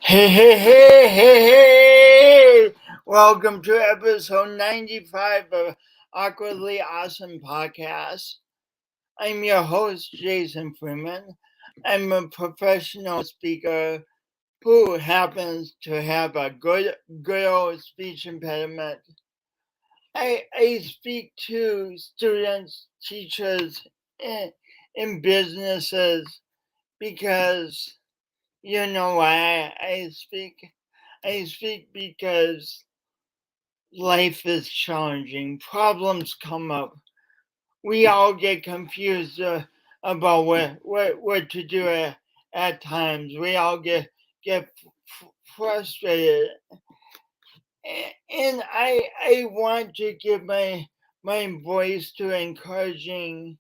Hey. Welcome to episode 95 of Awkwardly Awesome Podcast. I'm your host, Jason Freeman. I'm a professional speaker who happens to have a good old speech impediment. I speak to students, teachers, in businesses because you know why I speak? I speak because life is challenging. Problems come up. We all get confused about what to do at times. We all get frustrated, and I want to give my voice to encouraging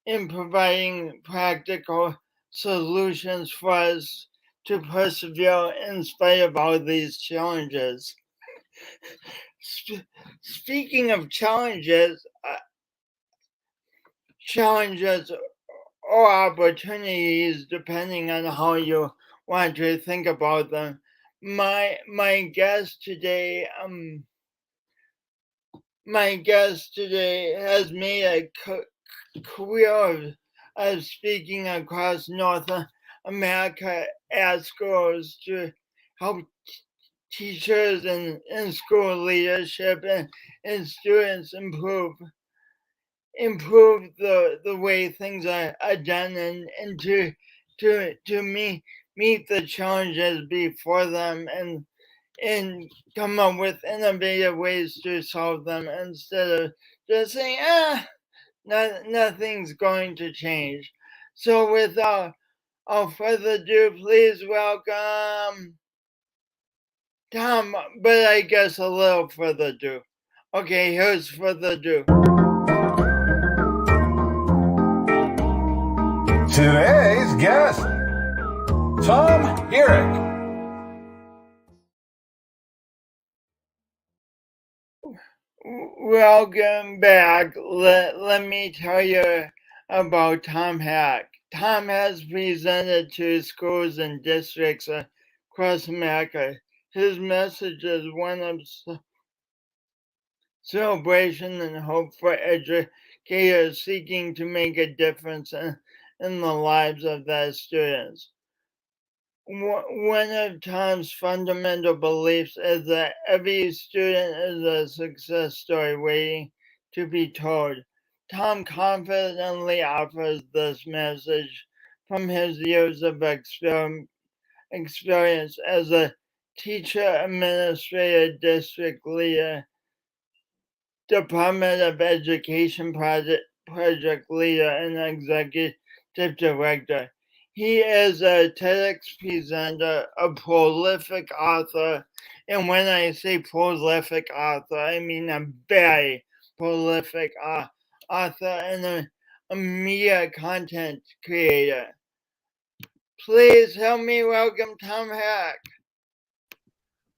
and providing practical solutions for us to persevere in spite of all these challenges. Speaking of challenges or opportunities, depending on how you want to think about them. My guest today, has made a career of speaking across North America at schools to help teachers and school leadership and students improve the way things are done and to meet the challenges before them and come up with innovative ways to solve them instead of just saying nothing's going to change. So without further ado, please welcome Tom, but I guess a little further ado. Okay, here's further ado. Today's guest, Tom Hierck. Welcome back. Let me tell you about Tom Hierck. Tom has presented to schools and districts across America. His message is one of celebration and hope for educators seeking to make a difference in the lives of their students. One of Tom's fundamental beliefs is that every student is a success story waiting to be told. Tom confidently offers this message from his years of experience as a teacher, administrator, district leader, Department of Education project leader, and executive director. He is a Tedx presenter, a prolific author, and when I say prolific author, I mean a very prolific author and a media content creator. Please help me welcome Tom Hierck.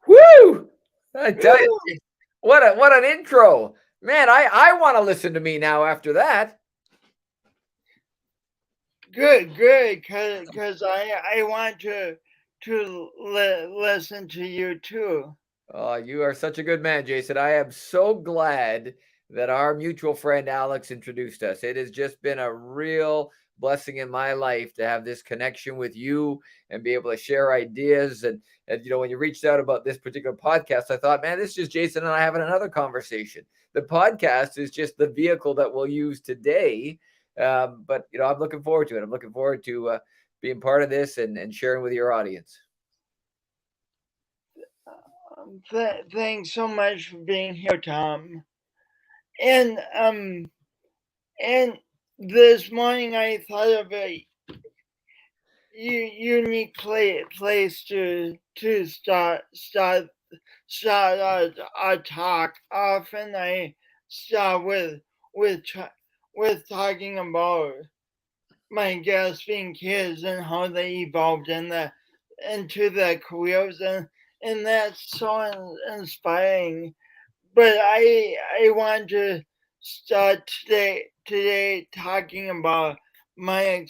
Woo! I tell you, what an intro. Man, I want to listen to me now after that. Good, because I want to listen to you too. Oh, you are such a good man, Jason. I am so glad that our mutual friend Alex introduced us. It has just been a real blessing in my life to have this connection with you and be able to share ideas. And when you reached out about this particular podcast, I thought, man, this is just Jason and I having another conversation. The podcast is just the vehicle that we'll use today. But I'm looking forward to it. I'm looking forward to being part of this and sharing with your audience. Thanks so much for being here, Tom. And this morning I thought of a unique place to start our talk. Often I start with talking about my guests being kids and how they evolved into their careers, and that's so inspiring. But I want to start today talking about my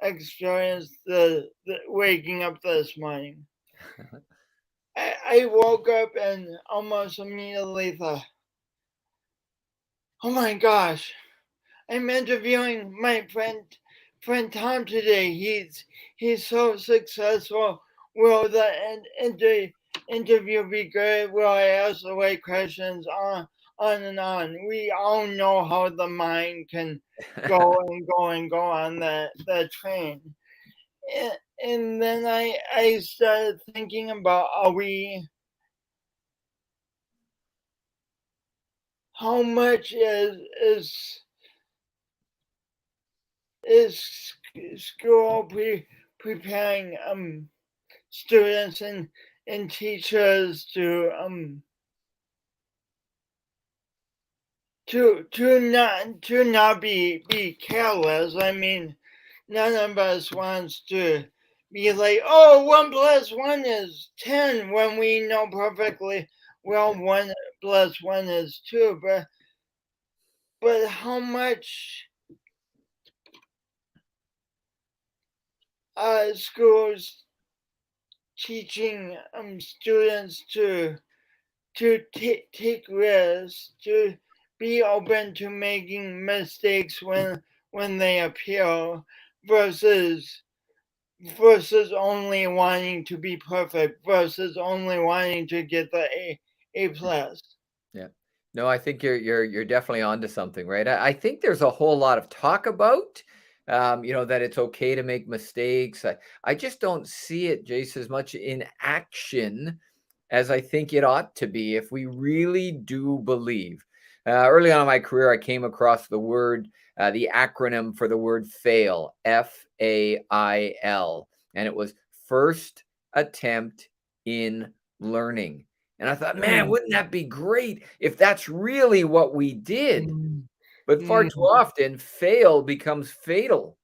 experience the waking up this morning. I woke up and almost immediately thought, oh my gosh, I'm interviewing my friend Tom today. He's so successful. Will the interview be good? Will I ask the right questions? On and on. We all know how the mind can go and go and go on that train. And then I started thinking about how much is school preparing students and teachers to not be careless. I mean, none of us wants to be like, oh, 1 plus 1 is 10 when we know perfectly well 1 plus 1 is 2. But how much schools teaching students to take risks, to be open to making mistakes when they appear, versus only wanting to be perfect, versus only wanting to get the A plus. Yeah. No, I think you're definitely onto something, right? I think there's a whole lot of talk about, that it's okay to make mistakes. I just don't see it, Jace, as much in action as I think it ought to be if we really do believe. Early on in my career, I came across the acronym for the word FAIL, FAIL, and it was first attempt in learning. And I thought, man, wouldn't that be great if that's really what we did? But far too often, fail becomes fatal,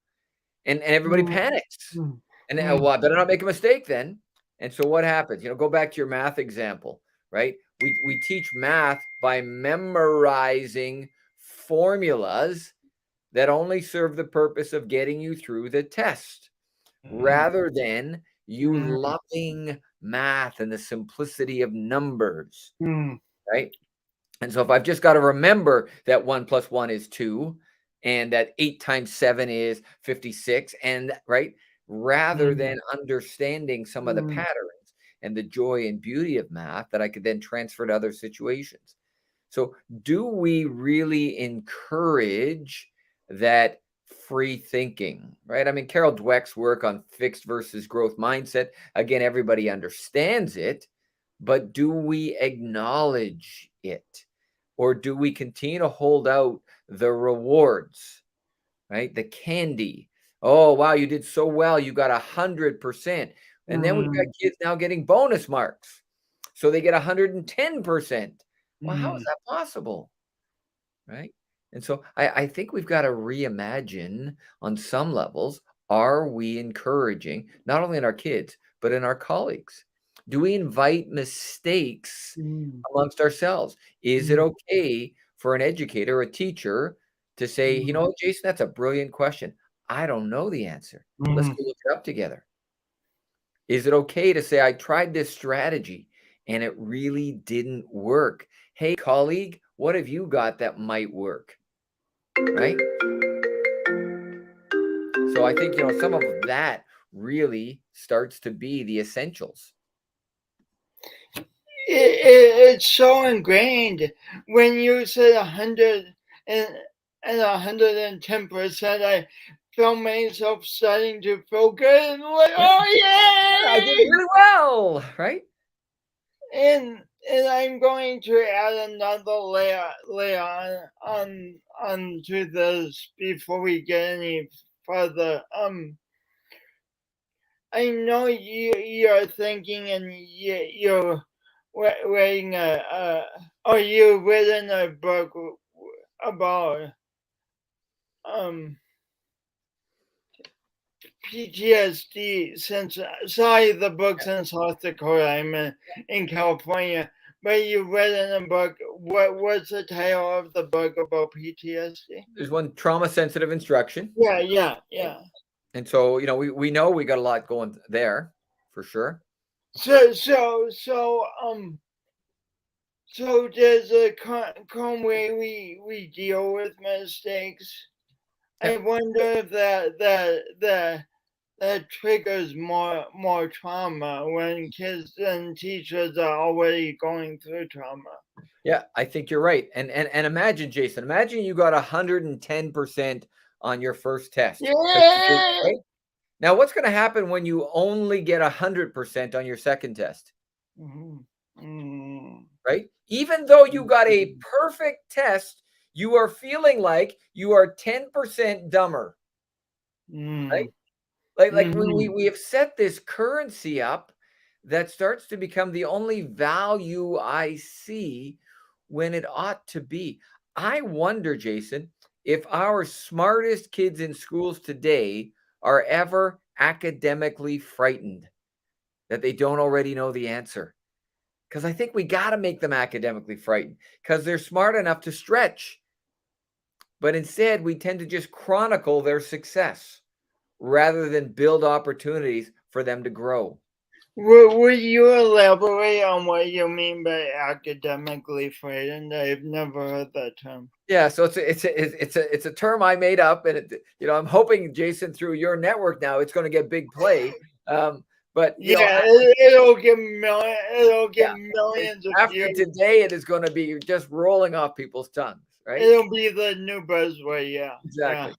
and everybody panics. And well, I better not make a mistake then. And so what happens? Go back to your math example, right? We teach math by memorizing formulas that only serve the purpose of getting you through the test, rather than you loving math and the simplicity of numbers, right? And so if I've just got to remember that 1 plus 1 is 2, and that 8 times 7 is 56, and right, rather than understanding some of the patterns and the joy and beauty of math that I could then transfer to other situations. So do we really encourage that free thinking, right? I mean, Carol Dweck's work on fixed versus growth mindset, again, everybody understands it, but do we acknowledge it? Or do we continue to hold out the rewards, right? The candy. Oh, wow, you did so well. You got 100%. And then we've got kids now getting bonus marks. So they get 110%. Well, how is that possible? Right? And so I think we've got to reimagine on some levels, are we encouraging, not only in our kids, but in our colleagues? Do we invite mistakes amongst ourselves? Is it okay for an educator or a teacher to say, you know what, Jason, that's a brilliant question. I don't know the answer. Let's go look it up together. Is it okay to say, I tried this strategy and it really didn't work? Hey, colleague, what have you got that might work? Right? So I think, some of that really starts to be the essentials. It's so ingrained. When you said 100 and 110%, I felt myself starting to feel good and like, oh yeah, I did really well, right? And I'm going to add another layer on to this before we get any further. I know you're thinking, and you're writing or you've written a book about PTSD. Sorry, the book's in South Dakota. I'm in California, but you've written a book. What's the title of the book about PTSD? There's one, trauma sensitive instruction. Yeah. And so, we know we got a lot going there for sure. So there's a common way we deal with mistakes. Yeah. I wonder if that triggers more trauma when kids and teachers are already going through trauma. Yeah, I think you're right. And imagine, Jason, imagine you got 110% on your first test. 'Cause you did, Yeah. right? Now, what's going to happen when you only get 100% on your second test? Mhm. Mm. Right? Even though you got a perfect test, you are feeling like you are 10% dumber, right? Mm. Like Mhm. we have set this currency up that starts to become the only value I see when it ought to be. I wonder, Jason, if our smartest kids in schools today are ever academically frightened that they don't already know the answer. Because I think we got to make them academically frightened because they're smart enough to stretch. But instead, we tend to just chronicle their success rather than build opportunities for them to grow. Would you elaborate on what you mean by academically frightened? I've never heard that term. Yeah, so it's a term I made up, and I'm hoping, Jason, through your network now, it's going to get big play. But Yeah, it'll get yeah, millions of after views. today, it is going to be just rolling off people's tongues, right? It'll be the new buzzword. Yeah, yeah. Exactly.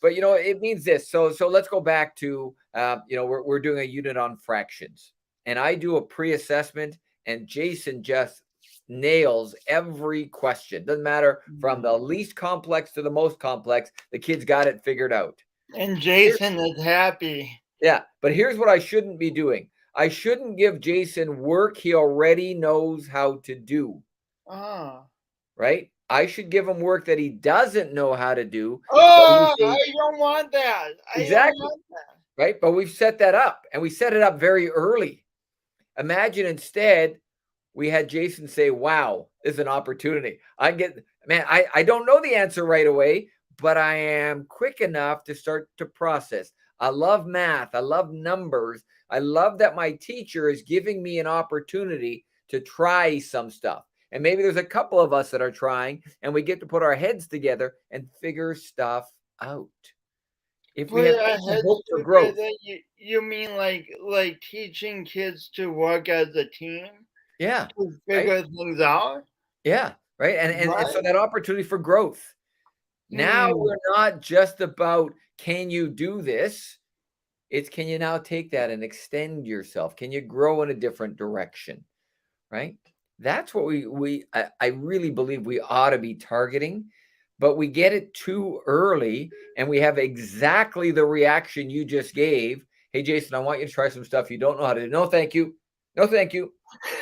But it means this. So let's go back to we're doing a unit on fractions, and I do a pre-assessment, and Jason just nails every question. Doesn't matter from the least complex to the most complex. The kids got it figured out. And Here- Jason is happy. yeah, but here's what I shouldn't be doing. I shouldn't give Jason work he already knows how to do. Oh, Right? I should give him work that he doesn't know how to do. oh, I don't want that. I don't Exactly. want that. Right? But we've set that up, and we set it up very early. Imagine instead we had Jason say, wow, this is an opportunity. I don't know the answer right away, but I am quick enough to start to process. I love math. I love numbers. I love that my teacher is giving me an opportunity to try some stuff. And maybe there's a couple of us that are trying, and we get to put our heads together and figure stuff out. If we Put have our any heads hope for growth. together. You mean like teaching kids to work as a team Yeah. to Right. figure things out? Yeah. Right. And so What? that opportunity for growth. Now Hmm. we're not just about can you do this? It's can you now take that and extend yourself? Can you grow in a different direction? Right. That's what I really believe we ought to be targeting, but we get it too early and we have exactly the reaction you just gave. Hey, Jason, I want you to try some stuff you don't know how to do. No, thank you. No, thank you.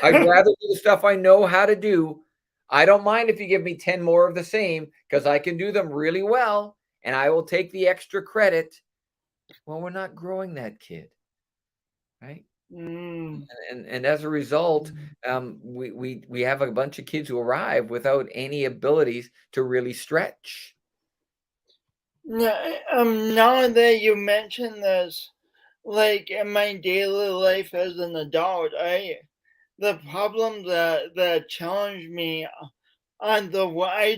I'd rather do the stuff I know how to do. I don't mind if you give me 10 more of the same because I can do them really well and I will take the extra credit. Well, we're not growing that kid, right? Mm. And as a result, we have a bunch of kids who arrive without any abilities to really stretch. Now that you mention this, like in my daily life as an adult, the problem that challenge me I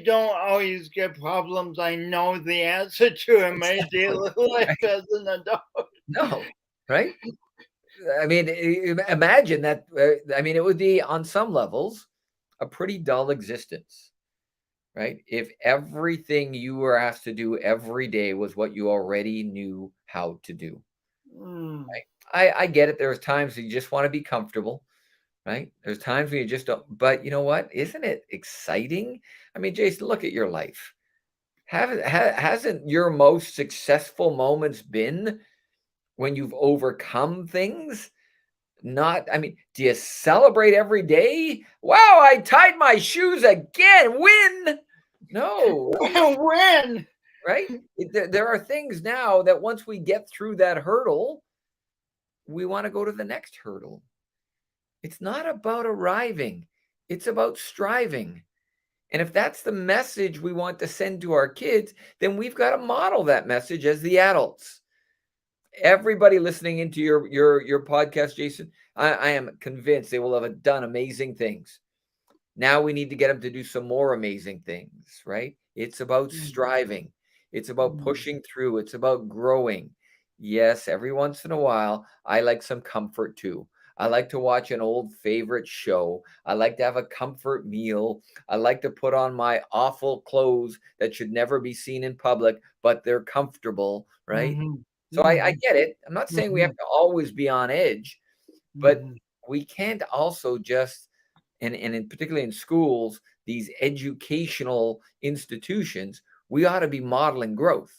don't always get problems I know the answer to in my Exactly. daily life Right? as an adult. No, right? I mean, imagine that. I mean, it would be on some levels a pretty dull existence, right? If everything you were asked to do every day was what you already knew how to do. Mm. I get it. There's times you just want to be comfortable, right? There's times when you just don't. But you know what? Isn't it exciting? I mean, Jason, look at your life. Hasn't your most successful moments been when you've overcome things? Not, I mean, do you celebrate every day? Wow, I tied my shoes again. Win. No, When? right? There are things now that once we get through that hurdle, we want to go to the next hurdle. It's not about arriving, it's about striving. And if that's the message we want to send to our kids, then we've got to model that message as the adults. Everybody listening into your podcast, Jason, I am convinced they will have done amazing things. Now we need to get them to do some more amazing things, right? It's about striving. It's about pushing through. It's about growing. Yes, every once in a while, I like some comfort too. I like to watch an old favorite show. I like to have a comfort meal. I like to put on my awful clothes that should never be seen in public, but they're comfortable, right? Mhm. So I Mhm. get it. I'm not saying we have Mhm. to always be on edge, but Mhm. we can't also just, and in particularly in schools, these educational institutions, we ought to be modeling growth,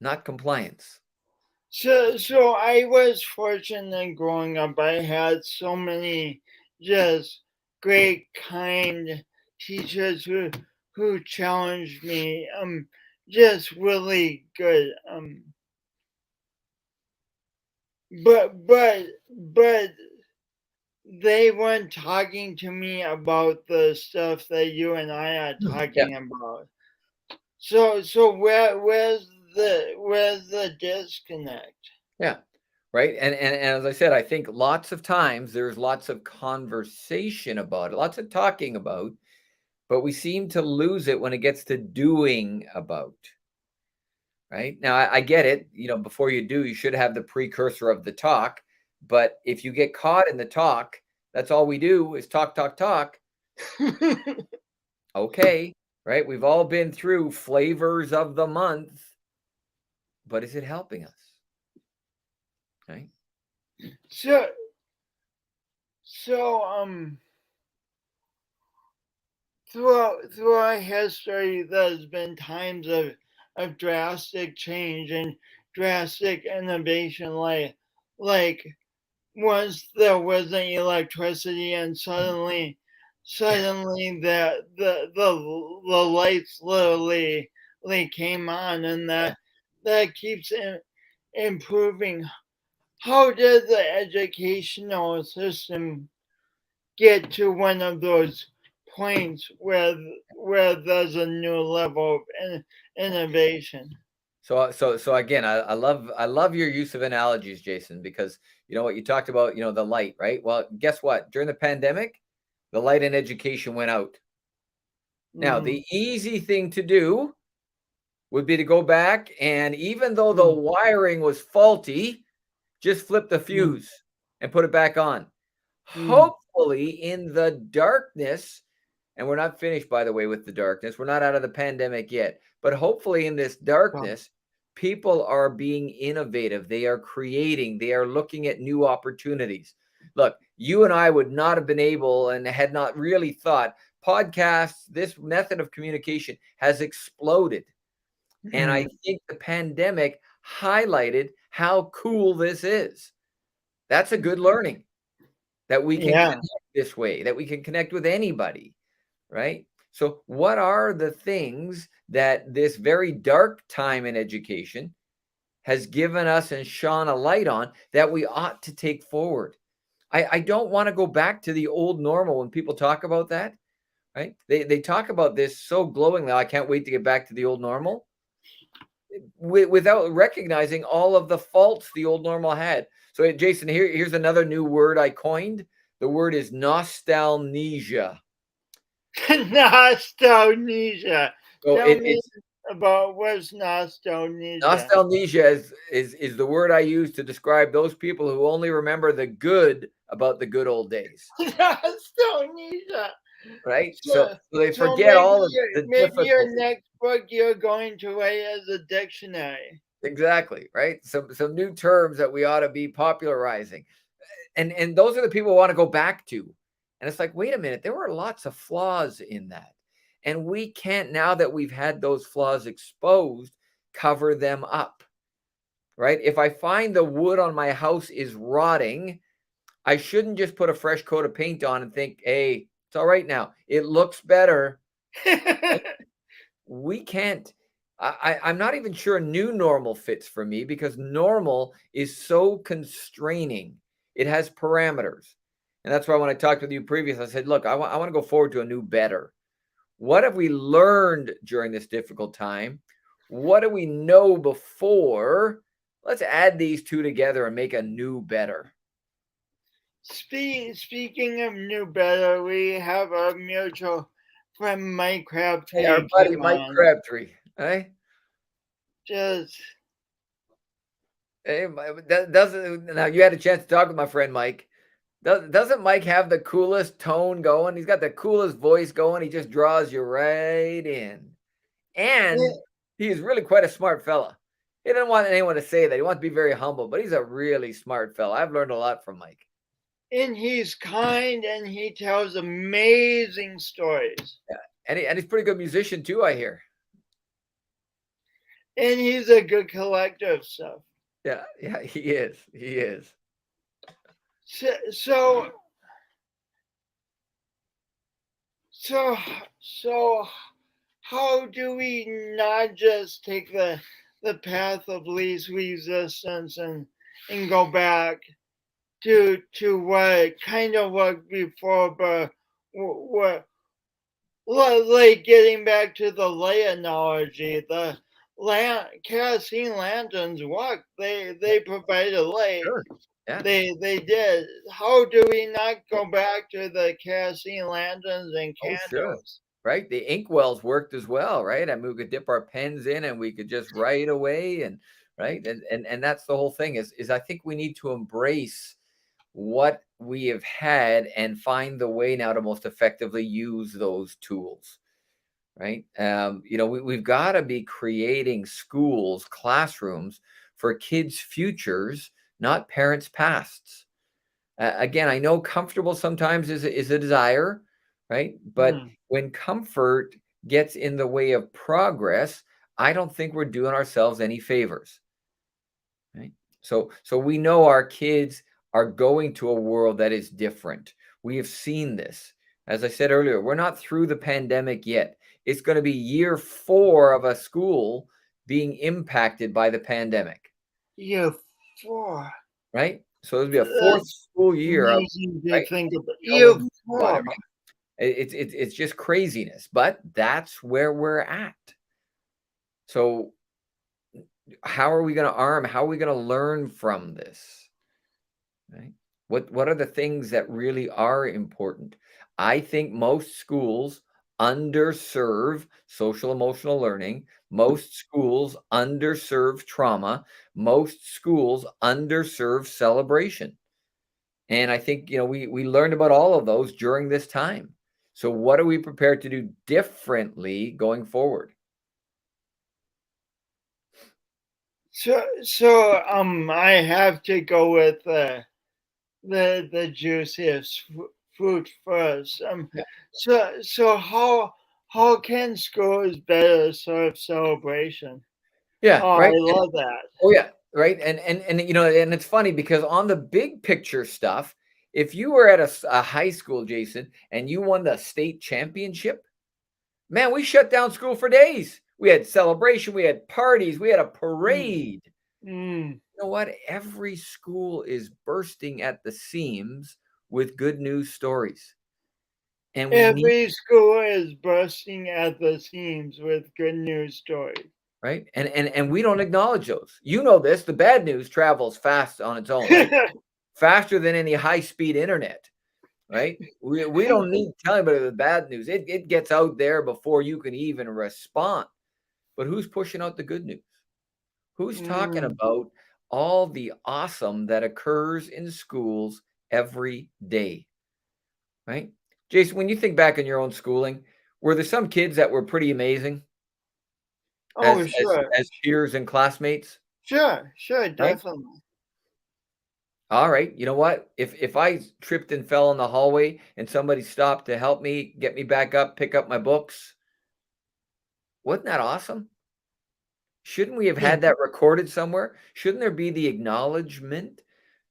not compliance. So I was fortunate growing up. I had so many just great, kind teachers who challenged me. Just really good. But they weren't talking to me about the stuff that you and I are Yeah. talking about. So where's the disconnect? Yeah. Right. And as I said, I think lots of times there's lots of conversation about it, lots of talking about, but we seem to lose it when it gets to doing about. Right. Now, I get it. Before you do, you should have the precursor of the talk. But if you get caught in the talk, that's all we do is talk, talk, talk. Okay. Right. We've all been through flavors of the month, but is it helping us? Right. So so throughout history, there's been times of drastic change and drastic innovation, like once there wasn't electricity and suddenly the lights literally came on, and that keeps improving. How did the educational system get to one of those points where there's a new level of innovation? So again, I love your use of analogies, Jason, because you know what you talked about, the light, right? Well, guess what? During the pandemic, the light in education went out. Now, Mm-hmm. the easy thing to do would be to go back and even though the Mm-hmm. wiring was faulty, just flip the fuse and put it back on. Mm-hmm. Hopefully, in the darkness, and we're not finished, by the way, with the darkness. We're not out of the pandemic yet. But hopefully, in this darkness, people are being innovative. They are creating, they are looking at new opportunities. Look, you and I would not have been able and had not really thought podcasts, this method of communication has exploded. And I think the pandemic highlighted how cool this is. That's a good learning that we can Yeah. connect this way, that we can connect with anybody, right? So, what are the things that this very dark time in education has given us and shone a light on that we ought to take forward? I don't want to go back to the old normal when people talk about that, right? They talk about this so glowingly. I can't wait to get back to the old normal without recognizing all of the faults the old normal had. So, Jason, here's another new word I coined. The word is nostalgia. Nostalgia. So Tell it, me it's about what's nostalgia. nostalgia is the word I use to describe those people who only remember the good about the good old days, Nostalgia. right? So, So, so they so forget all of the maybe your difficulty. next book you're going to write as a dictionary. Exactly, right? Some new terms that we ought to be popularizing. And those are the people who want to go back to. And it's like, wait a minute, there were lots of flaws in that. And we can't, now that we've had those flaws exposed, cover them up, right? If I find the wood on my house is rotting, I shouldn't just put a fresh coat of paint on and think, hey, it's all right now. It looks better. We can't. I'm not even sure new normal fits for me because normal is so constraining. It has parameters. And that's why when I talked with you previous, I said, look, I want to go forward to a new better. What have we learned during this difficult time? What do we know before? Let's add these two together and make a new better. Speaking of New Better, we have our mutual friend Mike Hey, our Crabtree buddy came Mike on. Crabtree. Hey, Just hey, that doesn't now you had a chance to talk with my friend Mike. Doesn't Mike have the coolest tone going? He's got the coolest voice going. He just draws you right in. And he is really quite a smart fella. He doesn't want anyone to say that. He wants to be very humble, but he's a really smart fella. I've learned a lot from Mike. and he's kind and he tells amazing stories. Yeah. And he's a pretty good musician too, I hear. And he's a good collector of stuff. Yeah, he is. He is. So how do we not just take the path of least resistance and go back to what kind of worked before, but what like getting back to the light analogy, the kerosene lanterns work. They provide a light. Sure. Yeah. They did. How do we not go back to the kerosene lanterns and candles? Sure. Right. The inkwells worked as well, right? I mean, we could dip our pens in and we could just write away, and right. And that's the whole thing is I think we need to embrace what we have had and find the way now to most effectively use those tools. Right. We've got to be creating schools, classrooms for kids' futures, not parents' pasts. Again, I know comfortable sometimes is a desire, right? But when comfort gets in the way of progress, I don't think we're doing ourselves any favors. Right? So we know our kids are going to a world that is different. We have seen this. As I said earlier, we're not through the pandemic yet. It's going to be year 4 of a school being impacted by the pandemic. Year 4. Right? So it'll be a 4th school year. Right? Think about year 4. It's just craziness, but that's where we're at. So how are we going to arm? How are we going to learn from this? Right? What are the things that really are important? I think most schools underserve social emotional learning. Most schools underserve trauma. Most schools underserve celebration. And I think, we learned about all of those during this time. So what are we prepared to do differently going forward? So I have to go with the juiciest fruit first. So how can schools better serve celebration? Yeah, right. I love that. Oh yeah, right. And and it's funny because on the big picture stuff, if you were at a high school, Jason, and you won the state championship, man, we shut down school for days. We had celebration, we had parties, we had a parade. You know what? Every school is bursting at the seams with good news stories. And every school is bursting at the seams with good news stories. Right. And we don't acknowledge those. You know this, the bad news travels fast on its own, right? Faster than any high-speed internet. Right? We don't need to tell anybody the bad news. It gets out there before you can even respond. But who's pushing out the good news? Who's talking about all the awesome that occurs in schools every day? Right? Jason, when you think back on your own schooling, were there some kids that were pretty amazing? Sure. As peers and classmates? Sure, definitely. Right? All right. You know what? If I tripped and fell in the hallway and somebody stopped to help me, get me back up, pick up my books, wasn't that awesome? Shouldn't we have had that recorded somewhere? Shouldn't there be the acknowledgement?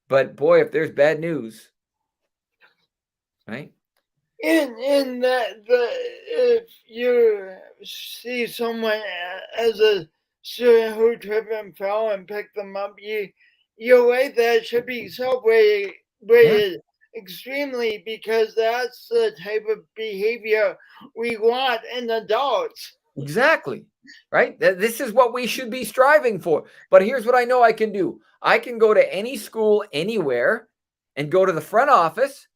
But boy, if there's bad news, right? In that if you see someone as a student who tripped and fell and picked them up, you're right, that should be celebrated extremely, because that's the type of behavior we want in adults. Exactly. Right? This is what we should be striving for. But here's what I know I can do. I can go to any school anywhere and go to the front office,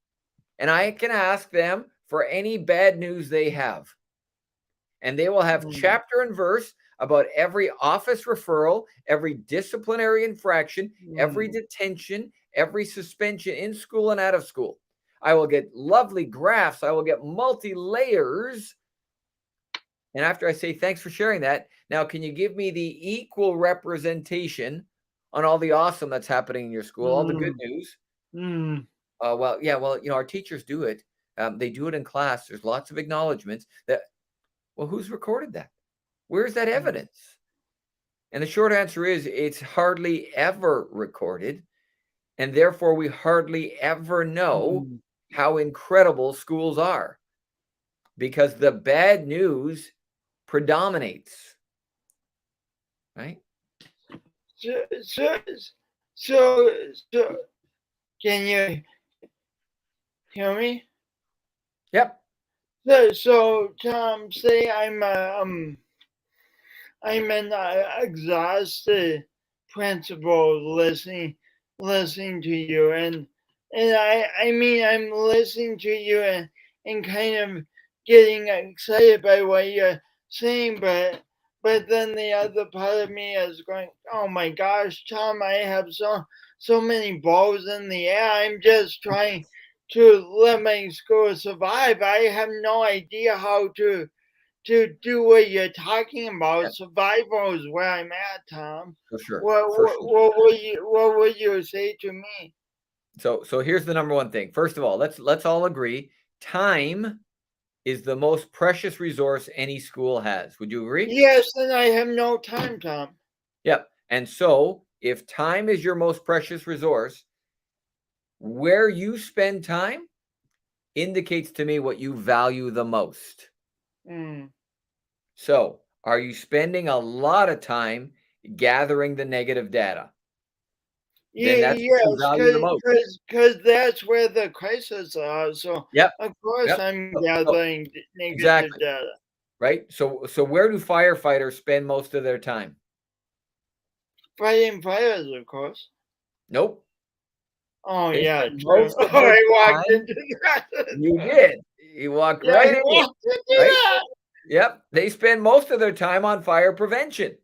and I can ask them for any bad news they have. And they will have chapter and verse about every office referral, every disciplinary infraction, every detention, every suspension in school and out of school. I will get lovely graphs. I will get multi-layers. And after I say, thanks for sharing that, now can you give me the equal representation on all the awesome that's happening in your school, all the good news? Well, our teachers do it. They do it in class. There's lots of acknowledgments that, well, who's recorded that? Where's that evidence? And the short answer is it's hardly ever recorded. And therefore, we hardly ever know how incredible schools are, because the bad news predominates, right? So can you hear me? Yep. So Tom, say I'm an exhausted principal listening to you, and I mean I'm listening to you and kind of getting excited by what you're saying, but then the other part of me is going, oh my gosh, Tom, I have so many balls in the air. I'm just trying to let my school survive. I have no idea how to do what you're talking about. Yep. Survival is where I'm at, Tom. For sure. What would you say to me? So here's the number one thing. First of all, let's all agree, time is the most precious resource any school has. Would you agree? Yes, and I have no time, Tom. Yep. And so if time is your most precious resource, where you spend time indicates to me what you value the most. So are you spending a lot of time gathering the negative data? Yes, because that's where the crises are. So of course I'm gathering negative data. Right. So where do firefighters spend most of their time? Fighting fires, of course. Nope. Oh yeah, true. I walked into that. You did. You walked right into that. Yep. They spend most of their time on fire prevention.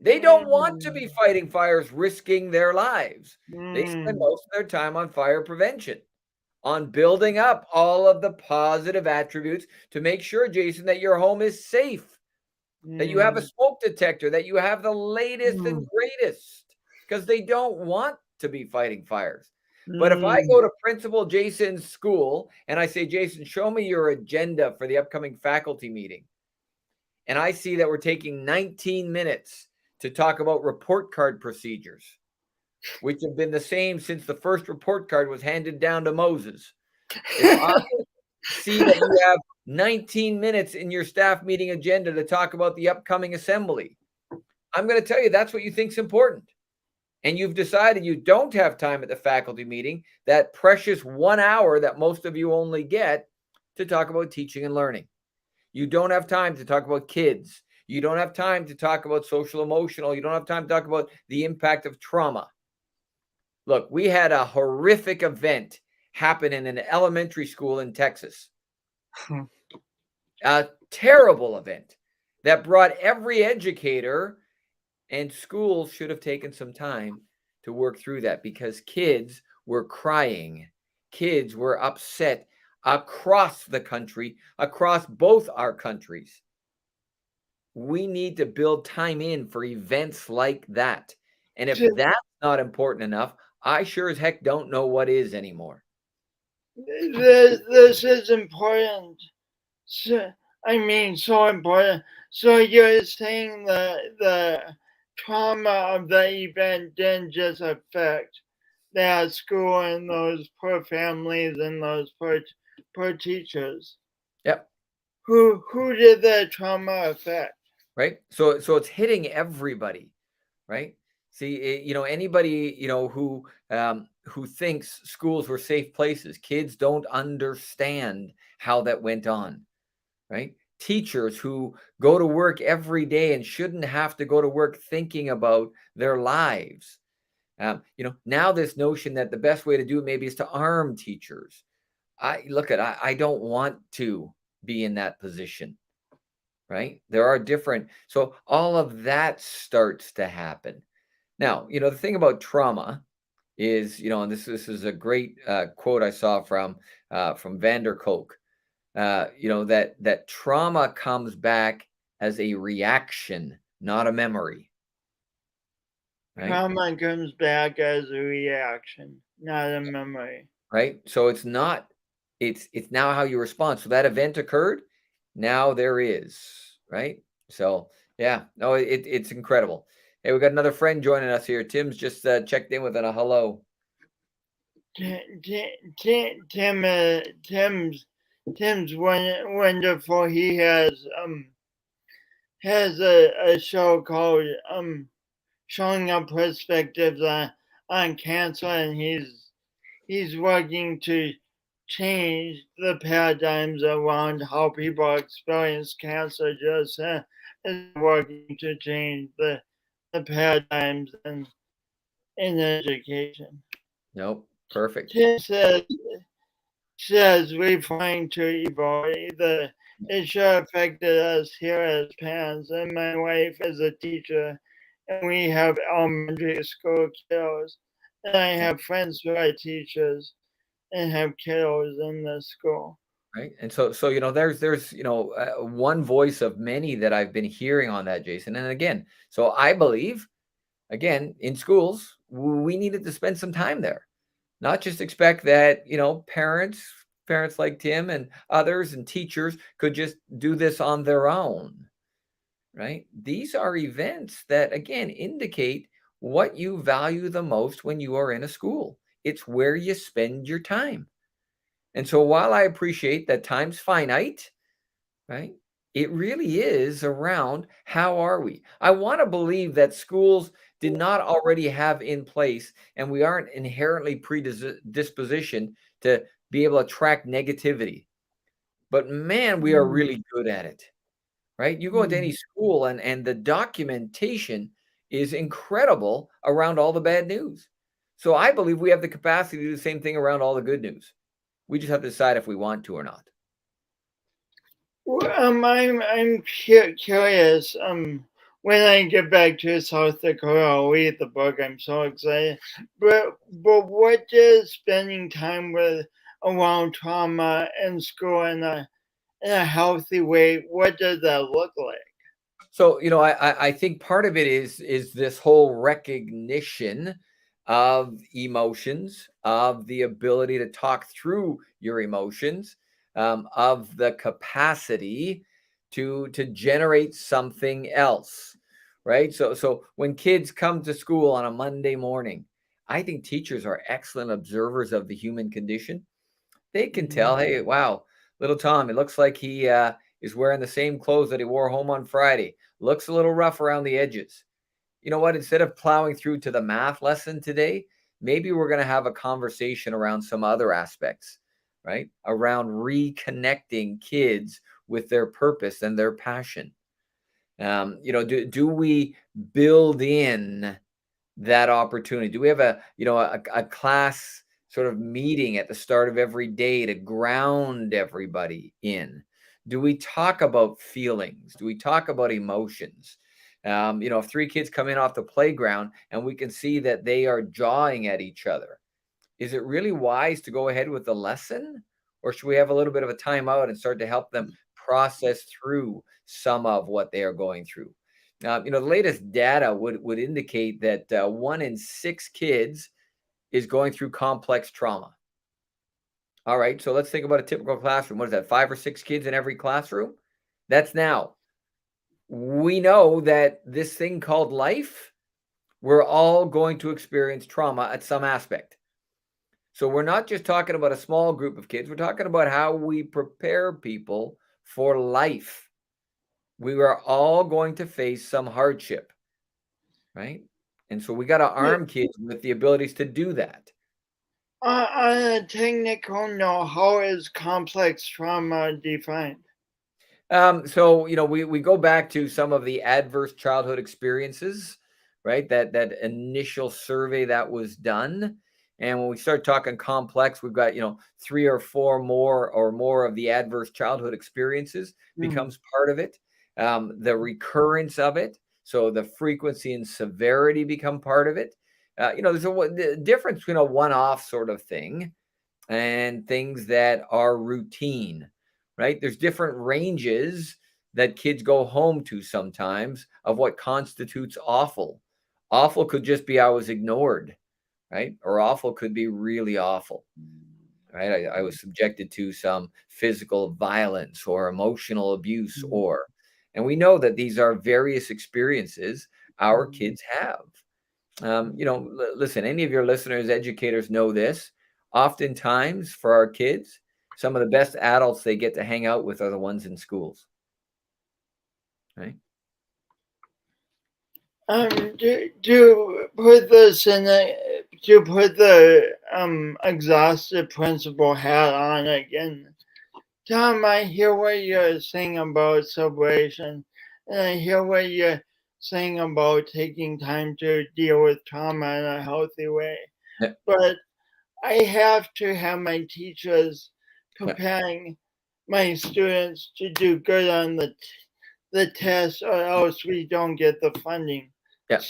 They don't want to be fighting fires, risking their lives. They spend most of their time on fire prevention, on building up all of the positive attributes to make sure, Jason, that your home is safe, that you have a smoke detector, that you have the latest and greatest, because they don't want to be fighting fires. But if I go to Principal Jason's school and I say, Jason, show me your agenda for the upcoming faculty meeting, and I see that we're taking 19 minutes to talk about report card procedures, which have been the same since the first report card was handed down to Moses. If I see that you have 19 minutes in your staff meeting agenda to talk about the upcoming assembly, I'm going to tell you that's what you think is important. And you've decided you don't have time at the faculty meeting, that precious 1 hour that most of you only get, to talk about teaching and learning. You don't have time to talk about kids. You don't have time to talk about social emotional. You don't have time to talk about the impact of trauma. Look, we had a horrific event happen in an elementary school in Texas. A terrible event that brought every educator, and schools should have taken some time to work through that, because kids were crying. Kids were upset across the country, across both our countries. We need to build time in for events like that. And if that's not important enough, I sure as heck don't know what is anymore. This is important. So important. So you're saying the trauma of the event didn't just affect that school and those poor families and those poor teachers. Yep. Who did the trauma affect? Right. So it's hitting everybody, right? See, anybody, who thinks schools were safe places, kids don't understand how that went on, right? Teachers who go to work every day and shouldn't have to go to work thinking about their lives. Now this notion that the best way to do it maybe is to arm teachers. I don't want to be in that position, right? There are different, so all of that starts to happen. Now, the thing about trauma is, and this is a great quote I saw from Vander Kolk. That trauma comes back as a reaction, not a memory. Right? Trauma comes back as a reaction, not a memory. Right. So it's not. It's now how you respond. So that event occurred. Now there is. Right. So yeah. No, it's incredible. Hey, we got another friend joining us here. Tim's just checked in with a hello. Tim's wonderful. He has a show called Showing Up Perspectives on Cancer, and he's working to change the paradigms around how people experience cancer, just is working to change the paradigms in education. Nope. Perfect. Tim says referring to Ebola, it sure affected us here as parents, and my wife is a teacher, and we have elementary school kiddos, and I have friends who are teachers and have kiddos in the school. Right. And so there's one voice of many that I've been hearing on that, Jason. And again, so I believe, again, in schools, we needed to spend some time there, not just expect that, parents like Tim and others and teachers could just do this on their own. Right. These are events that, again, indicate what you value the most when you are in a school. It's where you spend your time. And so while I appreciate that time's finite, right, it really is around how are we? I want to believe that schools did not already have in place, and we aren't inherently predispositioned to be able to track negativity. But man, we are really good at it, right? You go into any school and the documentation is incredible around all the bad news. So I believe we have the capacity to do the same thing around all the good news. We just have to decide if we want to or not. Well, I'm curious. When I get back to South Dakota, I'll read the book. I'm so excited. But what does spending time with around trauma in school in a healthy way? What does that look like? So I think part of it is this whole recognition of emotions, of the ability to talk through your emotions, of the capacity to generate something else, right? So when kids come to school on a Monday morning, I think teachers are excellent observers of the human condition. They can tell, hey, wow, little Tom, it looks like he is wearing the same clothes that he wore home on Friday. Looks a little rough around the edges. You know what? Instead of plowing through to the math lesson today, maybe we're going to have a conversation around some other aspects, right? Around reconnecting kids with their purpose and their passion. Do we build in that opportunity? Do we have a class sort of meeting at the start of every day to ground everybody in? Do we talk about feelings? Do we talk about emotions? If 3 kids come in off the playground and we can see that they are jawing at each other, is it really wise to go ahead with the lesson? Or should we have a little bit of a timeout and start to help them process through some of what they are going through? The latest data would indicate that 1 in 6 kids is going through complex trauma. All right, so let's think about a typical classroom. What is that, 5 or 6 kids in every classroom? That's now. We know that this thing called life, we're all going to experience trauma at some aspect. So we're not just talking about a small group of kids. We're talking about how we prepare people for life. We are all going to face some hardship, right? And so we got to arm kids with the abilities to do that. On a technical note, how is complex trauma defined? So we go back to some of the adverse childhood experiences, right? That initial survey that was done. And when we start talking complex, we've got, 3 or 4 more of the adverse childhood experiences becomes part of it. The recurrence of it, so the frequency and severity become part of it. There's a difference between a one-off sort of thing and things that are routine, right? There's different ranges that kids go home to sometimes of what constitutes awful. Awful could just be I was ignored, right? Or awful could be really awful, right? I was subjected to some physical violence or emotional abuse, and we know that these are various experiences our kids have. Listen, any of your listeners, educators know this. Oftentimes for our kids, some of the best adults they get to hang out with are the ones in schools, right? To put this in to put the exhaustive principle hat on again, Tom, I hear what you're saying about separation, and I hear what you're saying about taking time to deal with trauma in a healthy way. Yeah. But I have to have my teachers preparing my students to do good on the test, or else we don't get the funding. Yeah.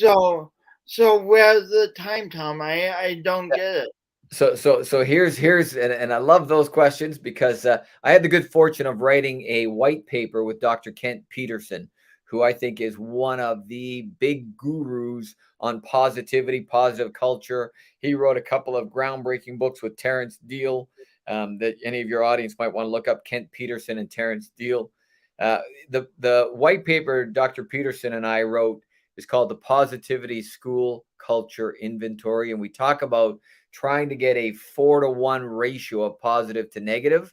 So where's the time, Tom? I don't get it. So here's and I love those questions because I had the good fortune of writing a white paper with Dr. Kent Peterson, who I think is one of the big gurus on positivity, positive culture. He wrote a couple of groundbreaking books with Terrence Deal that any of your audience might want to look up, Kent Peterson and Terrence Deal. The white paper Dr. Peterson and I wrote is called the Positivity School Culture Inventory, and we talk about trying to get a 4-to-1 ratio of positive to negative.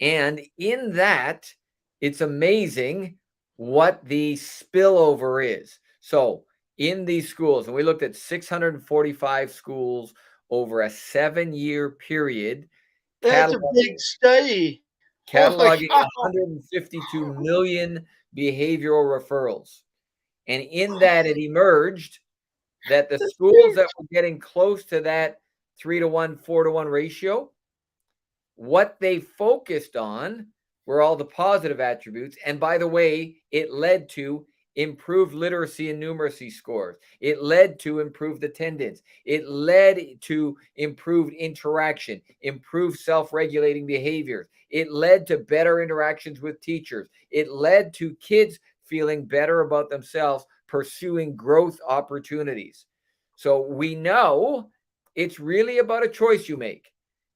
And in that, it's amazing what the spillover is. So in these schools, and we looked at 645 schools over a 7-year period. That's a big study. Cataloging 152 million behavioral referrals. And in that, it emerged that the schools that were getting close to that 3-to-1, 4-to-1 ratio, what they focused on were all the positive attributes. And by the way, it led to improved literacy and numeracy scores. It led to improved attendance. It led to improved interaction, improved self-regulating behaviors. It led to better interactions with teachers. It led to kids feeling better about themselves, pursuing growth opportunities. So we know it's really about a choice you make.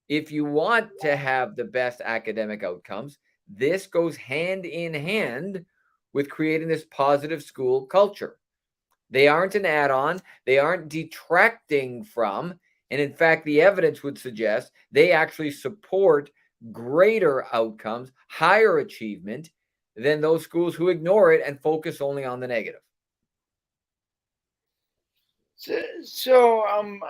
If you want to have the best academic outcomes, this goes hand in hand with creating this positive school culture. They aren't an add-on. They aren't detracting from. And in fact, the evidence would suggest they actually support greater outcomes, higher achievement than those schools who ignore it and focus only on the negative. So I'm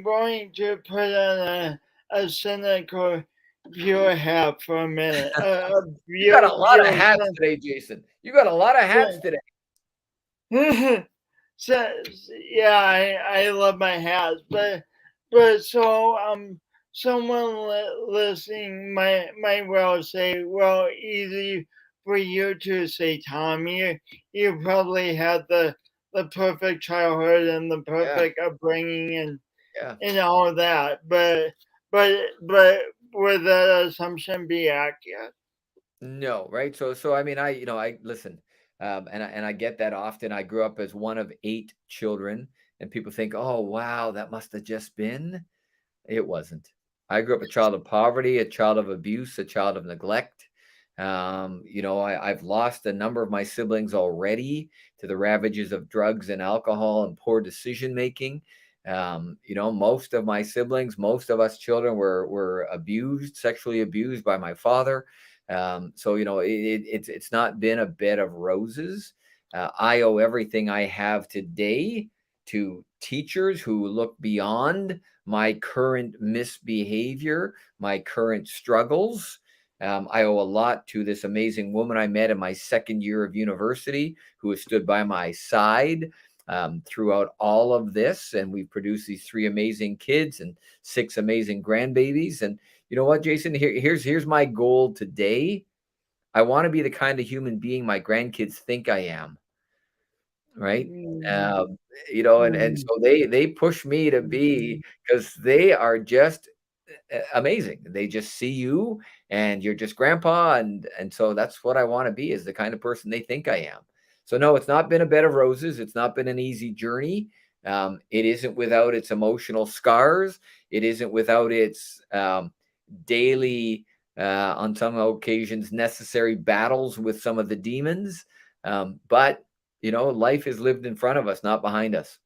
going to put on a cynical viewer hat for a minute. You got a lot of hats today, Jason. You got a lot of hats today. So yeah, I love my hats, but so someone listening might well say, well, easy for you to say, Tom, you probably had the perfect childhood and the perfect upbringing and all of that, but would that assumption be accurate? No, right? So I mean, I listen, and I get that often. I grew up as one of 8 children, and people think, oh wow, that must have just been. It wasn't. I grew up a child of poverty, a child of abuse, a child of neglect. I've lost a number of my siblings already to the ravages of drugs and alcohol and poor decision making. Most of my siblings, most of us children were abused, sexually abused by my father. It's not been a bed of roses. I owe everything I have today to teachers who look beyond my current misbehavior, my current struggles. I owe a lot to this amazing woman I met in my 2nd year of university who has stood by my side throughout all of this. And we've produced these 3 amazing kids and 6 amazing grandbabies. And you know what, Jason, here's my goal today. I want to be the kind of human being my grandkids think I am. Right. Mm, Um, and mm, so they push me to be, mm. because they are just amazing. They just see you and you're just grandpa. And so that's what I want to be, is the kind of person they think I am. So no, it's not been a bed of roses. It's not been an easy journey. It isn't without its emotional scars. It isn't without its daily, on some occasions, necessary battles with some of the demons. But life is lived in front of us, not behind us.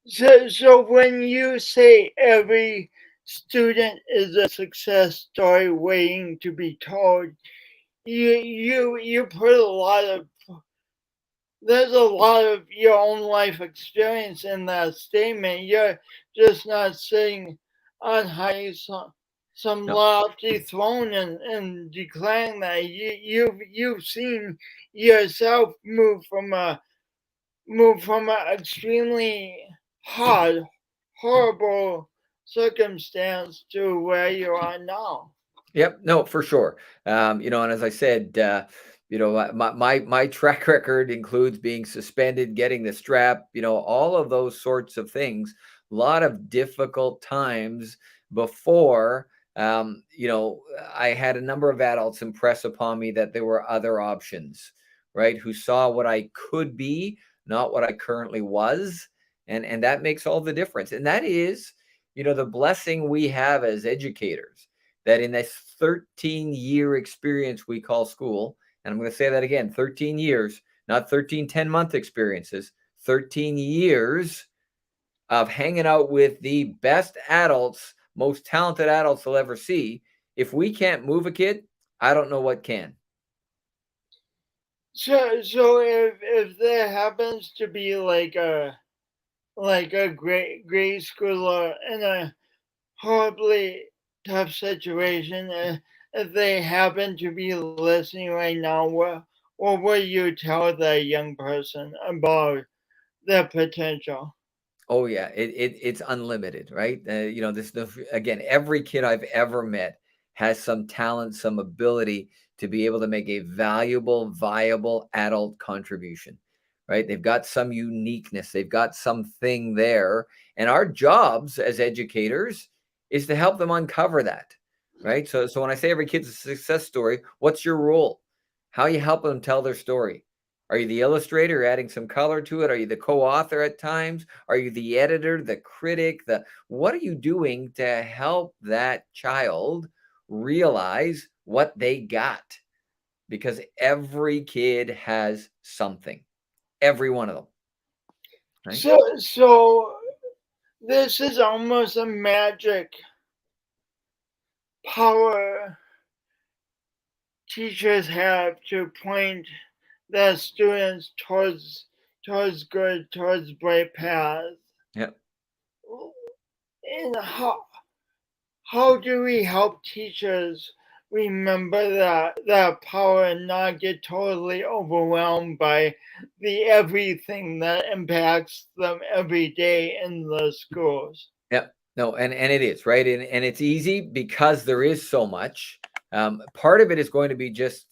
So when you say every student is a success story waiting to be told, you put a lot of there's a lot of your own life experience in that statement. You're just not sitting on high some No. lofty throne and declaring that you've seen yourself move from a extremely hard, horrible circumstance to where you are now. Yep. No, for sure. And as I said, my track record includes being suspended, getting the strap, all of those sorts of things. A lot of difficult times before, I had a number of adults impress upon me that there were other options, right? Who saw what I could be, not what I currently was. And that makes all the difference. And that is, the blessing we have as educators, that in this 13-year experience we call school, and I'm going to say that again, 13 years, not 13 10-month experiences, 13 years of hanging out with the best adults, most talented adults they'll ever see. If we can't move a kid, I don't know what can. So if there happens to be like a grade schooler in a horribly tough situation, if they happen to be listening right now, what would you tell that young person about their potential? Oh yeah, it's unlimited, right? Again, every kid I've ever met has some talent, some ability to be able to make a valuable, viable adult contribution, right? They've got some uniqueness, they've got something there, and our jobs as educators is to help them uncover that, right? So when I say every kid's a success story, what's your role? How you help them tell their story? Are you the illustrator, adding some color to it? Are you the co-author at times? Are you the editor, the critic? What are you doing to help that child realize what they got? Because every kid has something. Every one of them, right? So this is almost a magic power teachers have to point their students towards good, towards bright paths. Yeah. And how do we help teachers remember that power and not get totally overwhelmed by the everything that impacts them every day in the schools? Yeah. No, and it is, right? And it's easy because there is so much. Part of it is going to be just,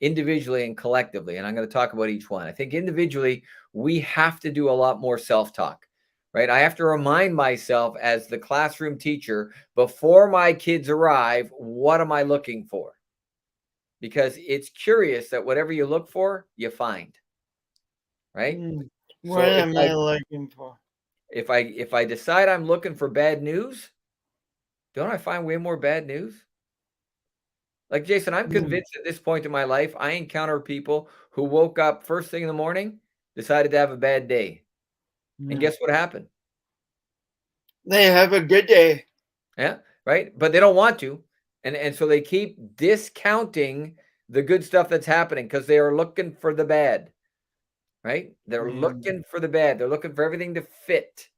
individually and collectively. And I'm going to talk about each one. I think individually, we have to do a lot more self-talk, right? I have to remind myself as the classroom teacher, before my kids arrive, what am I looking for? Because it's curious that whatever you look for, you find, right? What So am I looking for? if I decide I'm looking for bad news, don't I find way more bad news? Like, Jason, I'm Mm, convinced at this point in my life, I encounter people who woke up first thing in the morning, decided to have a bad day. And yeah. guess what happened? They have a good day. Yeah, right? But they don't want to. And so they keep discounting the good stuff that's happening because they are looking for the bad, right? They're Yeah. looking for the bad. They're looking for everything to fit.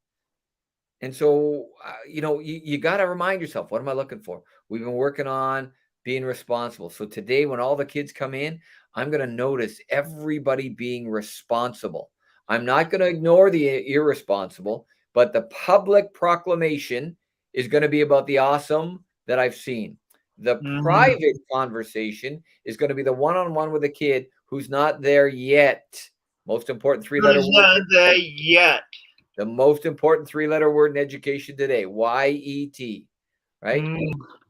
And so, you got to remind yourself, what am I looking for? We've been working on being responsible. So today, when all the kids come in, I'm going to notice everybody being responsible. I'm not going to ignore the irresponsible, but the public proclamation is going to be about the awesome that I've seen. The private conversation is going to be the one-on-one with a kid who's not there yet. Most important three-letter Who's word. not there yet? The most important three-letter word in education today, YET, right?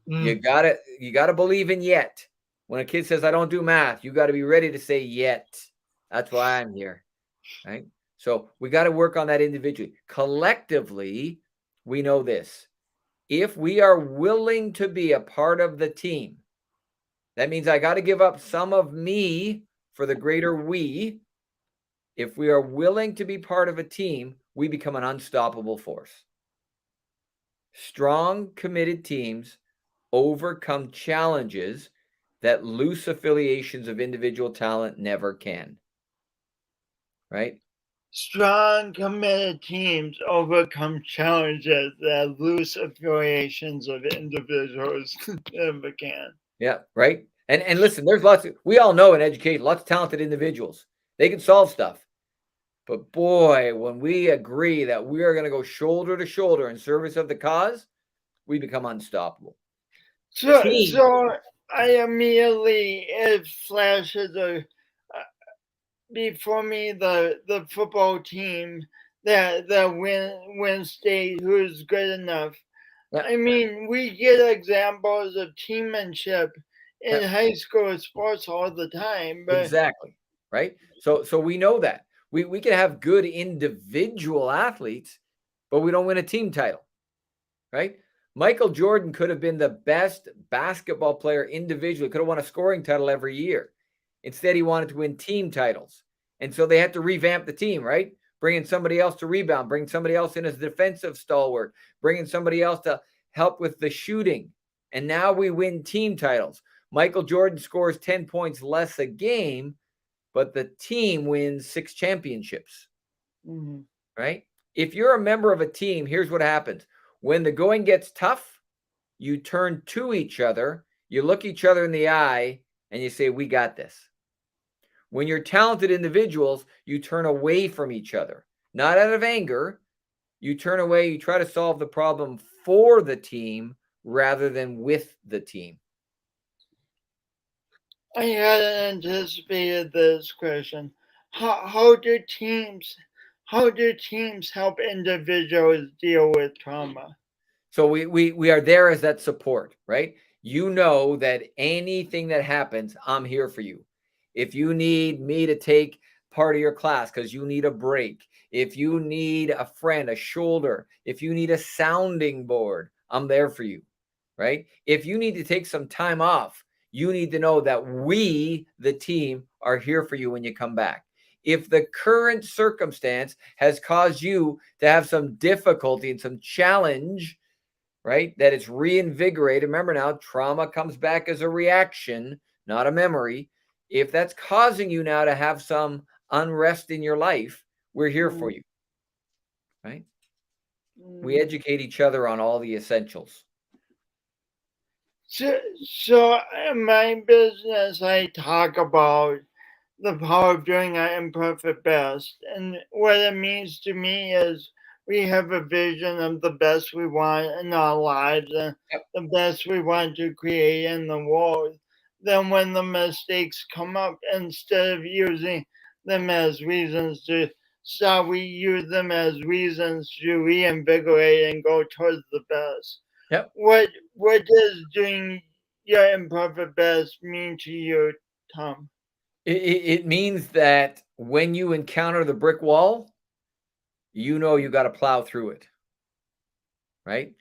You gotta believe in yet. When a kid says, I don't do math, you got to be ready to say yet. That's why I'm here, right? So we got to work on that individually. Collectively, we know this. If we are willing to be a part of the team, that means I got to give up some of me for the greater we. If we are willing to be part of a team, we become an unstoppable force. Strong, committed teams overcome challenges that loose affiliations of individual talent never can. Right? Strong, committed teams overcome challenges that loose affiliations of individuals never can. Yeah, right. And listen, there's we all know in education, lots of talented individuals. They can solve stuff. But boy, when we agree that we are going to go shoulder to shoulder in service of the cause, we become unstoppable. So I immediately, it flashes before me the football team that win state, who's good enough. Yeah. I mean, we get examples of teammanship in high school sports all the time. But exactly, right? So we know that. We can have good individual athletes, but we don't win a team title, right? Michael Jordan could have been the best basketball player individually, could have won a scoring title every year. Instead, he wanted to win team titles. And so they had to revamp the team, right? Bring in somebody else to rebound, bring somebody else in as defensive stalwart, bring in somebody else to help with the shooting. And now we win team titles. Michael Jordan scores 10 points less a game, but the team wins 6 championships, right? If you're a member of a team, here's what happens. When the going gets tough, you turn to each other, you look each other in the eye, and you say, we got this. When you're talented individuals, you turn away from each other, not out of anger. You turn away, you try to solve the problem for the team rather than with the team. I hadn't anticipated this question. How do teams help individuals deal with trauma? So we are there as that support, right? You know that anything that happens, I'm here for you. If you need me to take part of your class because you need a break, if you need a friend, a shoulder, if you need a sounding board, I'm there for you, right? If you need to take some time off, you need to know that we, the team, are here for you when you come back. If the current circumstance has caused you to have some difficulty and some challenge, right, that it's reinvigorated. Remember now, trauma comes back as a reaction, not a memory. If that's causing you now to have some unrest in your life, we're here for you, right? We educate each other on all the essentials. So in my business, I talk about the power of doing our imperfect best. And what it means to me is we have a vision of the best we want in our lives and the best we want to create in the world. Then when the mistakes come up, instead of using them as reasons to stop, we use them as reasons to reinvigorate and go towards the best. Yep. What does doing your imperfect best mean to you, Tom? It means that when you encounter the brick wall, you know you got to plow through it, right?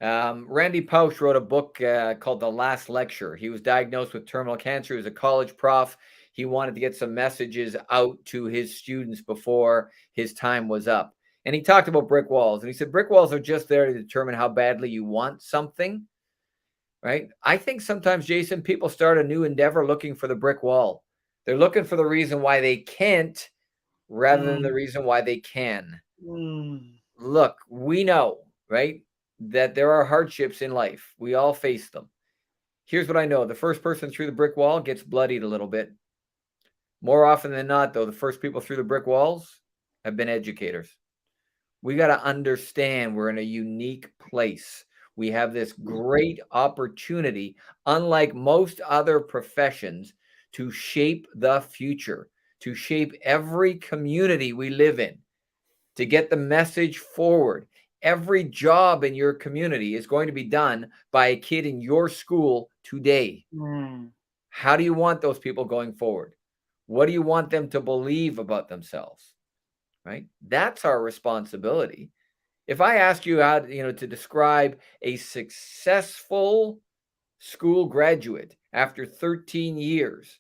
Randy Pausch wrote a book called The Last Lecture. He was diagnosed with terminal cancer. He was a college prof. He wanted to get some messages out to his students before his time was up. And he talked about brick walls. And he said, brick walls are just there to determine how badly you want something, right? I think sometimes, Jason, people start a new endeavor looking for the brick wall. They're looking for the reason why they can't rather than the reason why they can. Look, we know, right, that there are hardships in life. We all face them. Here's what I know. The first person through the brick wall gets bloodied a little bit. More often than not, though, the first people through the brick walls have been educators. We got to understand we're in a unique place. We have this great opportunity, unlike most other professions, to shape the future, to shape every community we live in, to get the message forward. Every job in your community is going to be done by a kid in your school today. How do you want those people going forward? What do you want them to believe about themselves? Right? That's our responsibility. If I ask you how to describe a successful school graduate after 13 years,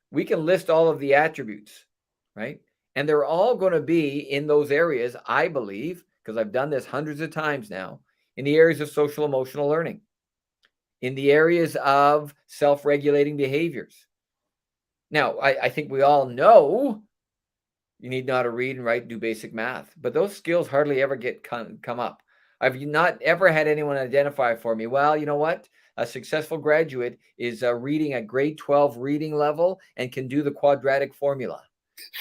we can list all of the attributes, right? And they're all going to be in those areas, I believe, because I've done this hundreds of times now, in the areas of social emotional learning, in the areas of self-regulating behaviors. Now, I think we all know you need to know how to read and write and do basic math, but those skills hardly ever come up. I've not ever had anyone identify for me, well, you know what? A successful graduate is reading at grade 12 reading level and can do the quadratic formula.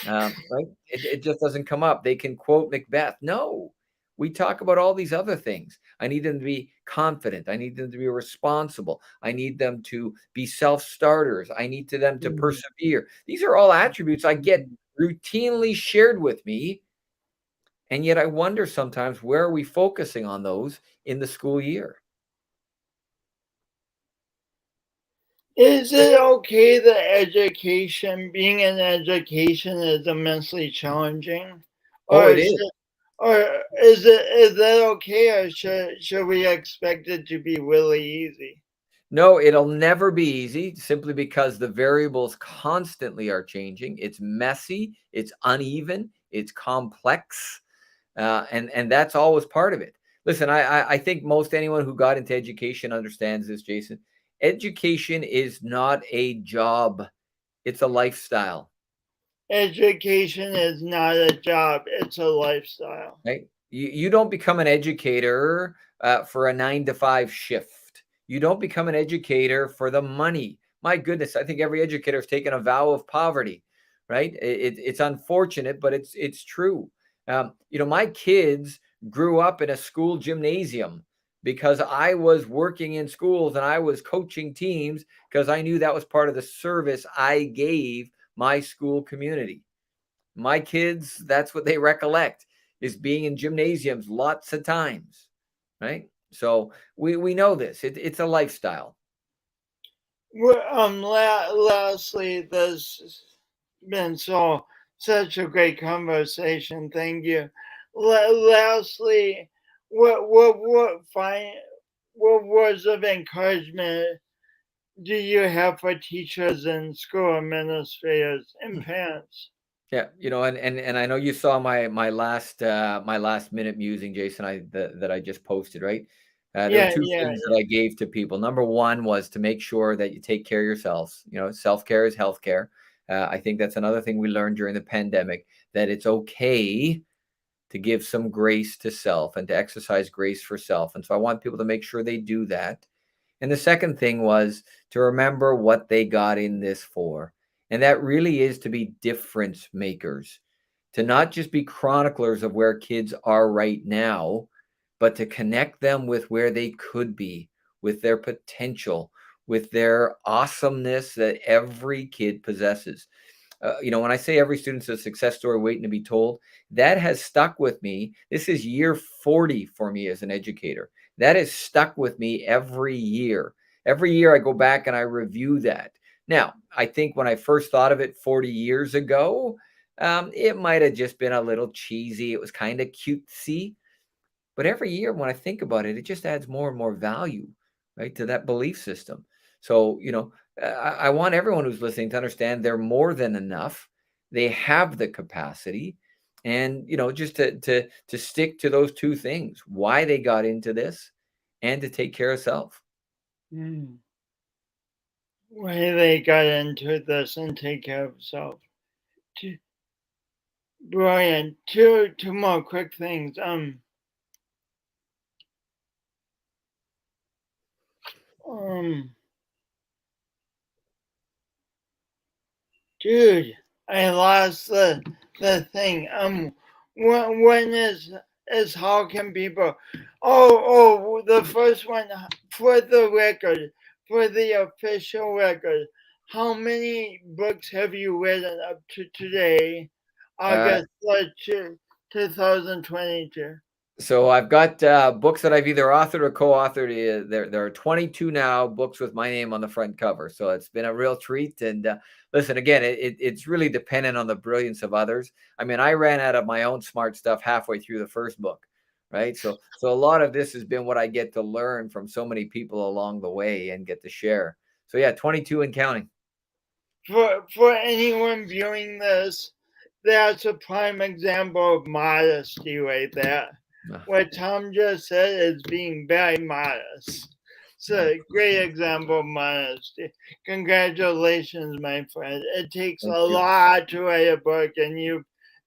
Right? It just doesn't come up. They can quote Macbeth. No, we talk about all these other things. I need them to be confident. I need them to be responsible. I need them to be self-starters. I need them to persevere. These are all attributes I get routinely shared with me. And yet I wonder sometimes, where are we focusing on those in the school year? Is it okay that being in education is immensely challenging? Oh, it is. Or is that okay, or should we expect it to be really easy? No, it'll never be easy, simply because the variables constantly are changing. It's messy, it's uneven, it's complex, and that's always part of it. Listen, I think most anyone who got into education understands this, Jason. Education is not a job; it's a lifestyle. Education is not a job; it's a lifestyle. Right? You don't become an educator for a 9 to 5 shift. You don't become an educator for the money. My goodness, I think every educator has taken a vow of poverty, right? It's unfortunate, but it's true. My kids grew up in a school gymnasium because I was working in schools and I was coaching teams because I knew that was part of the service I gave my school community. My kids, that's what they recollect, is being in gymnasiums lots of times, right? So we know this. It's a lifestyle. Lastly, this has been such a great conversation. Thank you. Lastly, what words of encouragement do you have for teachers and school administrators and parents? Yeah, and I know you saw my last minute musing, Jason, that I just posted, right? There were Yeah, two yeah, things that I gave to people. Number one was to make sure that you take care of yourselves. Self-care is healthcare. I think that's another thing we learned during the pandemic, that it's okay to give some grace to self and to exercise grace for self. And so I want people to make sure they do that. And the second thing was to remember what they got in this for. And that really is to be difference makers, to not just be chroniclers of where kids are right now, but to connect them with where they could be, with their potential, with their awesomeness that every kid possesses. When I say every student's a success story waiting to be told, that has stuck with me. This is year 40 for me as an educator. That has stuck with me every year. Every year I go back and I review that. Now, I think when I first thought of it 40 years ago, it might have just been a little cheesy. It was kind of cutesy. But every year when I think about it, it just adds more and more value, right, to that belief system. So, I want everyone who's listening to understand they're more than enough. They have the capacity. And, just to stick to those two things, why they got into this and to take care of self. Why they got into this and take care of self. Brilliant. Two more quick things. Dude, I lost the thing. One is how can people? Oh, the first one for the record, for the official record. How many books have you written up to today, Uh, August 2022? so I've got books that I've either authored or co-authored. There are 22 now books with my name on the front cover. So it's been a real treat. And listen, again, it's really dependent on the brilliance of others. I mean, I ran out of my own smart stuff halfway through the first book, right? So a lot of this has been what I get to learn from so many people along the way and get to share. So yeah, 22 and counting. For anyone viewing this, that's a prime example of modesty right there. What Tom just said is being very modest. It's a great example of modesty. Congratulations, my friend. It takes a lot to write a book, and you've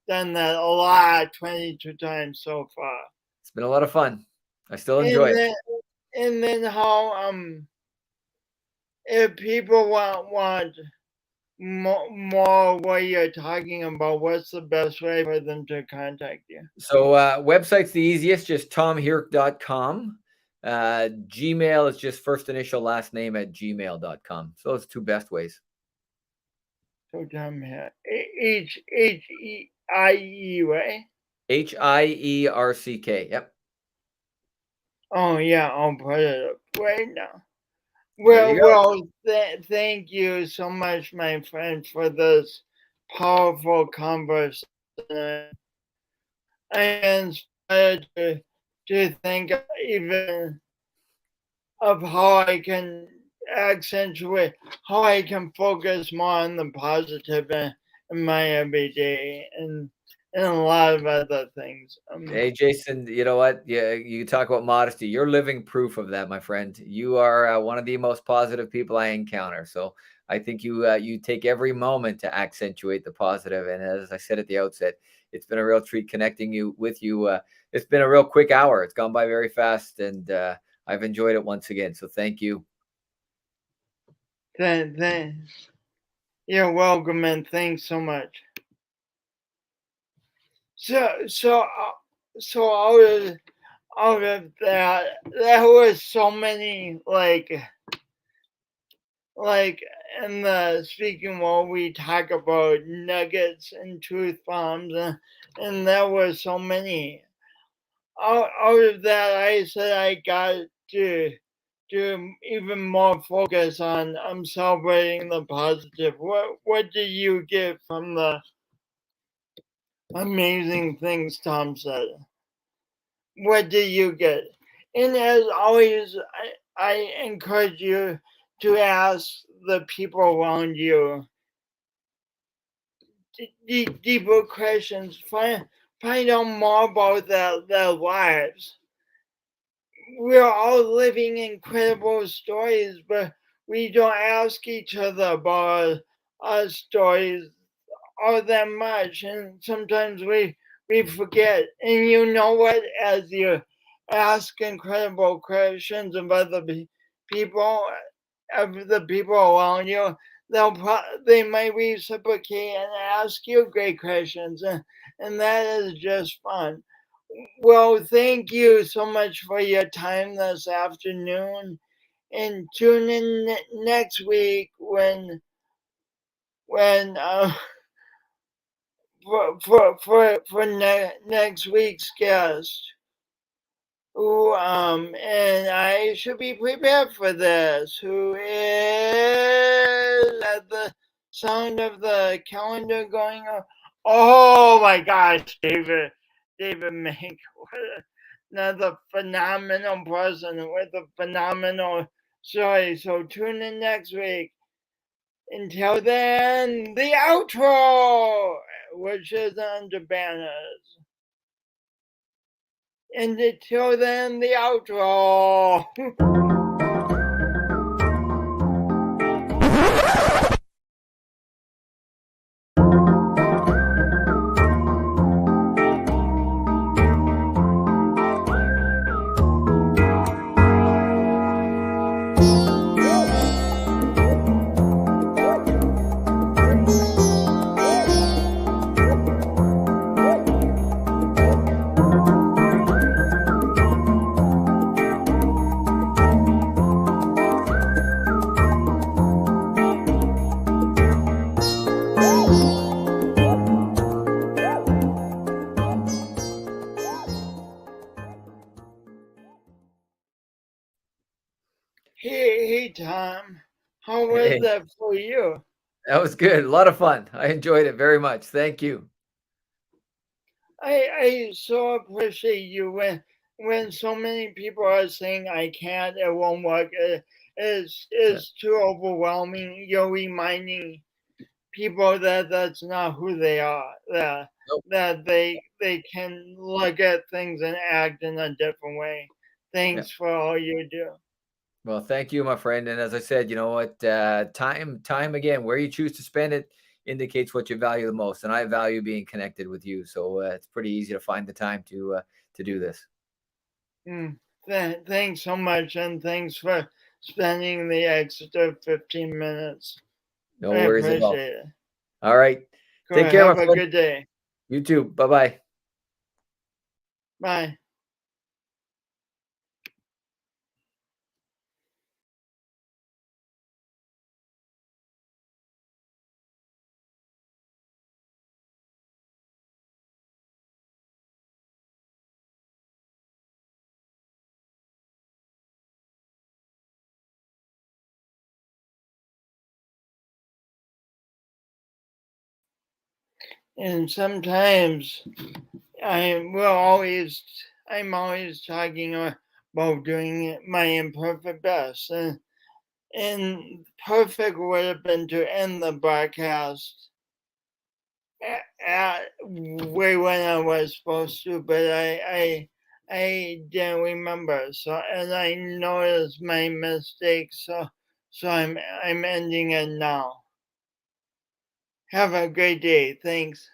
done that a lot, 22 times so far. It's been a lot of fun. I still enjoy it. And then how if people want more what you're talking about, what's the best way for them to contact you? So website's the easiest, just tomhierck.com. Gmail is just first initial last name at gmail.com. So those two best ways. So Tom here, H-E-I-E, right? Hierck. Yep. Oh yeah, I'll put it up right now. Well, thank you so much, my friend, for this powerful conversation. I am inspired to think even of how I can accentuate, how I can focus more on the positive in my everyday and a lot of other things. Hey, Jason, you know what? Yeah, you talk about modesty. You're living proof of that, my friend. You are one of the most positive people I encounter. So I think you take every moment to accentuate the positive. And as I said at the outset, it's been a real treat connecting with you. It's been a real quick hour. It's gone by very fast, and I've enjoyed it once again. So thank you. Thanks. You're welcome, and thanks so much. So out of that, there was so many like in the speaking world we talk about nuggets and truth bombs, and there were so many. Out of that, I said I got to do even more focus on celebrating the positive. What do you get from the amazing things Tom said? What do you get? And as always, I encourage you to ask the people around you deeper questions. Find out more about their lives. We're all living incredible stories, but we don't ask each other about our stories all that much, and sometimes we forget. And you know what? As you ask incredible questions of other people, of the people around you, they might reciprocate and ask you great questions, and that is just fun. Well, thank you so much for your time this afternoon, and tune in next week when for next week's guest. Who and I should be prepared for this. Who is at the sound of the calendar going on? Oh my gosh, David Mink, another phenomenal person with a phenomenal story. So tune in next week. Until then, the outro, which is under banners. And until then, the outro. Hey, Tom. How was Hey, that for you? that was good. A lot of fun. I enjoyed it very much. Thank you. I so appreciate you when so many people are saying I can't, it won't work. Yeah. It's too overwhelming. You're reminding people that that's not who they are. Nope. That they can look at things and act in a different way. Yeah. Thanks for all you do. Well, thank you, my friend. And as I said, you know what? Time again, where you choose to spend it indicates what you value the most. And I value being connected with you. So it's pretty easy to find the time to do this. Mm. Thanks so much, and thanks for spending the extra 15 minutes. No I worries at all. appreciate it. All right. Go Take care, my have a friend. good day. You too. Bye bye. Bye. And sometimes I'm always talking about doing my imperfect best, and perfect would have been to end the broadcast at way when I was supposed to, but I didn't remember. So and I noticed my mistake. So I'm ending it now. Have a great day. Thanks.